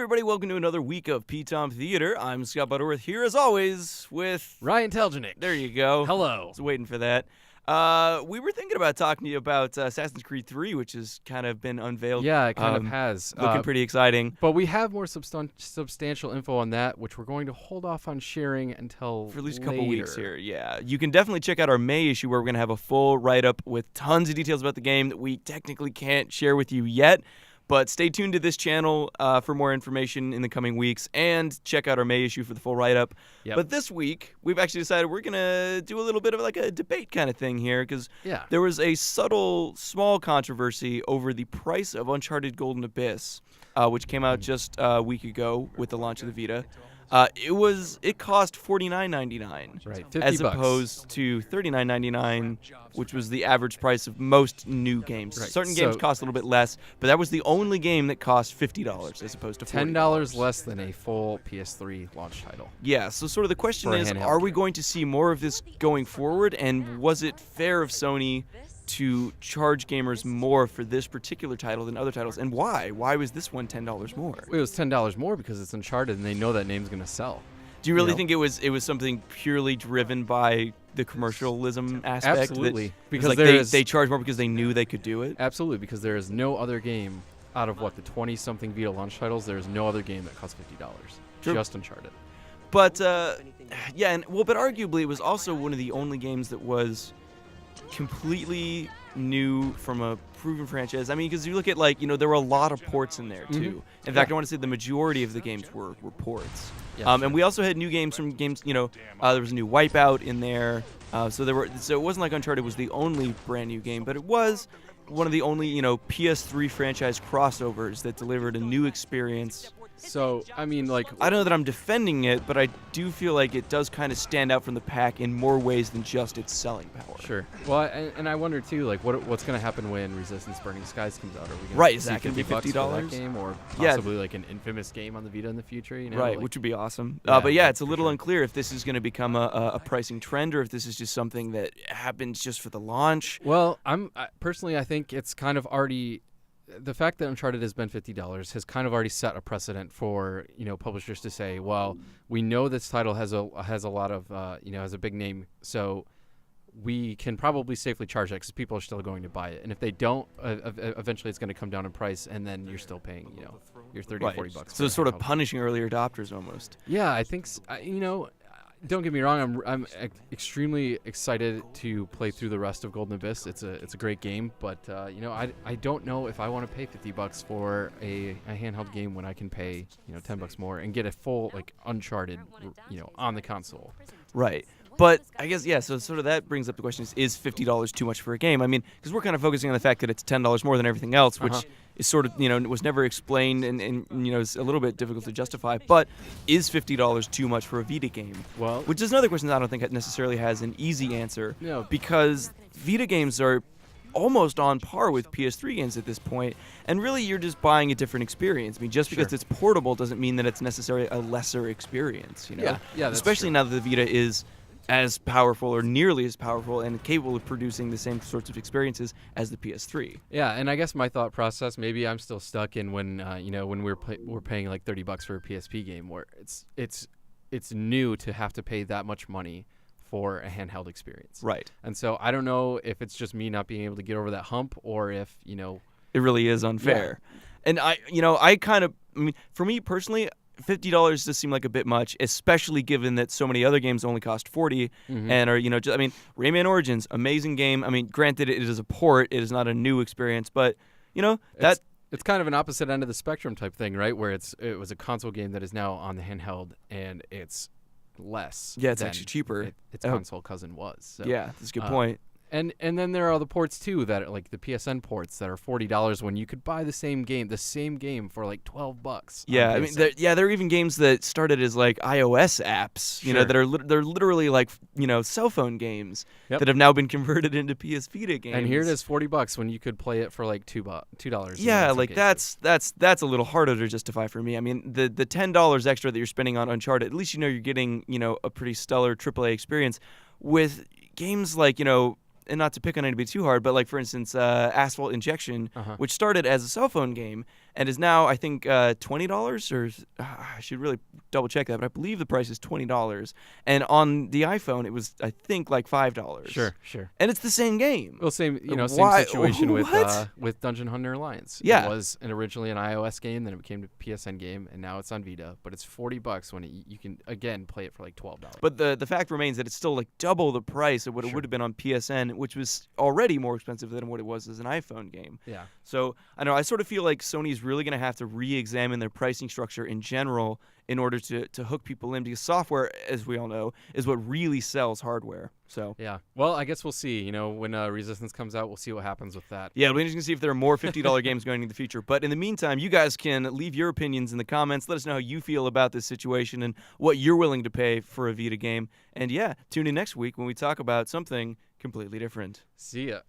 everybody, welcome to another week of PTOM Theater. I'm Scott Butterworth here, as always, with Ryan Taljonick. There you go. Hello. I was waiting for that. We were thinking about talking to you about Assassin's Creed 3, which has kind of been unveiled. Yeah, it kind of has. Looking pretty exciting. But we have more substantial info on that, which we're going to hold off on sharing until For at least a later. couple weeks here, yeah. You can definitely check out our May issue where we're going to have a full write-up with tons of details about the game that we technically can't share with you yet. But stay tuned to this channel for more information in the coming weeks, and check out our May issue for the full write-up. Yep. But this week, we've actually decided we're going to do a little bit of like a debate kind of thing here, because there was a subtle, small controversy over the price of Uncharted Golden Abyss, which came out just a week ago with the launch of the Vita. It cost $49.99, right, $50 as opposed to $39.99, which was the average price of most new games. Right. Certain games cost a little bit less, but that was the only game that cost $50 as opposed to $40. $10 less than a full PS3 launch title. Yeah, so sort of the question is, handheld are we going to see more of this going forward, and was it fair of Sony to charge gamers more for this particular title than other titles, and why? Why was this one $10 more? It was $10 more because it's Uncharted, and they know that name's going to sell. Do you really think it was something purely driven by the commercialism aspect? Absolutely, because they charged more because they knew they could do it? Absolutely, because there is no other game out of the 20-something Vita launch titles. There is no other game that costs $50. True. Just Uncharted. But but arguably it was also one of the only games that was completely new from a proven franchise. I mean, because you look at there were a lot of ports in there too. In fact, I want to say the majority of the games were ports. Yeah, and we also had new games from games. There was a new Wipeout in there. So it wasn't like Uncharted was the only brand new game, but it was one of the only PS3 franchise crossovers that delivered a new experience. So, I mean, I don't know that I'm defending it, but I do feel like it does kind of stand out from the pack in more ways than just its selling power. Sure. Well, and I wonder, too, what's going to happen when Resistance Burning Skies comes out? Are we going Is to that going to be $50 for that game, or possibly like an infamous game on the Vita in the future? Right, which would be awesome. Yeah, but yeah, it's a little unclear if this is going to become a pricing trend or if this is just something that happens just for the launch. Well, personally, I think it's kind of already... The fact that Uncharted has been $50 has kind of already set a precedent for publishers to say, well, we know this title has a lot of has a big name, so we can probably safely charge that because people are still going to buy it. And if they don't, eventually it's going to come down in price, and then you're still paying your $30 or $40. So it's sort of punishing earlier adopters almost. Yeah, I think don't get me wrong. I'm extremely excited to play through the rest of Golden Abyss. It's a great game, but I don't know if I want to pay $50 for a handheld game when I can pay $10 more and get a full Uncharted on the console. Right. But I guess, so sort of that brings up the question, is $50 too much for a game? I mean, because we're kind of focusing on the fact that it's $10 more than everything else, which is sort of, was never explained and is a little bit difficult to justify. But is $50 too much for a Vita game? Well, which is another question that I don't think necessarily has an easy answer. No. Because Vita games are almost on par with PS3 games at this point, and really you're just buying a different experience. I mean, just because it's portable doesn't mean that it's necessarily a lesser experience. Yeah, that's especially true. now that the Vita is as powerful or nearly as powerful and capable of producing the same sorts of experiences as the PS3. Yeah, and I guess my thought process, maybe I'm still stuck in when we're paying like $30 for a PSP game, where it's new to have to pay that much money for a handheld experience. Right. And so I don't know if it's just me not being able to get over that hump, or if it really is unfair. Yeah. And for me personally, $50 does seem like a bit much, especially given that so many other games only cost $40 and are, Rayman Origins, amazing game. I mean, granted, it is a port, it is not a new experience, but, it's kind of an opposite end of the spectrum type thing, right? Where it was a console game that is now on the handheld, and it's less. Yeah, it's actually cheaper. Its console cousin was. So, yeah, that's a good point. And then there are the ports too that are like the PSN ports that are $40 when you could buy the same game for like $12. Yeah, I mean, there are even games that started as like iOS apps, that are they're literally like cell phone games that have now been converted into PS Vita games. And here it is, $40 when you could play it for like $2. Yeah, like that's a little harder to justify for me. I mean, the $10 extra that you're spending on Uncharted, at least you're getting a pretty stellar AAA experience with games like and not to pick on anybody too hard, but like for instance, Asphalt Injection, which started as a cell phone game, and is now, I think, $20, or I should really double check that, but I believe the price is $20. And on the iPhone, it was, I think, like $5. Sure. And it's the same game. Well, same Why? situation What? with Dungeon Hunter Alliance. Yeah. It was originally an iOS game, then it became a PSN game, and now it's on Vita. But it's $40 when you can again play it for like $12. But the fact remains that it's still like double the price of what it would have been on PSN, which was already more expensive than what it was as an iPhone game. Yeah. So I know I sort of feel like Sony's really going to have to re-examine their pricing structure in general in order to hook people in, because software, as we all know, is what really sells hardware. So yeah. Well, I guess we'll see. When Resistance comes out, we'll see what happens with that. yeah, it'll be interesting to see if there are more $50 games going into the future. But in the meantime, you guys can leave your opinions in the comments. Let us know how you feel about this situation and what you're willing to pay for a Vita game. And yeah, tune in next week when we talk about something completely different. See ya.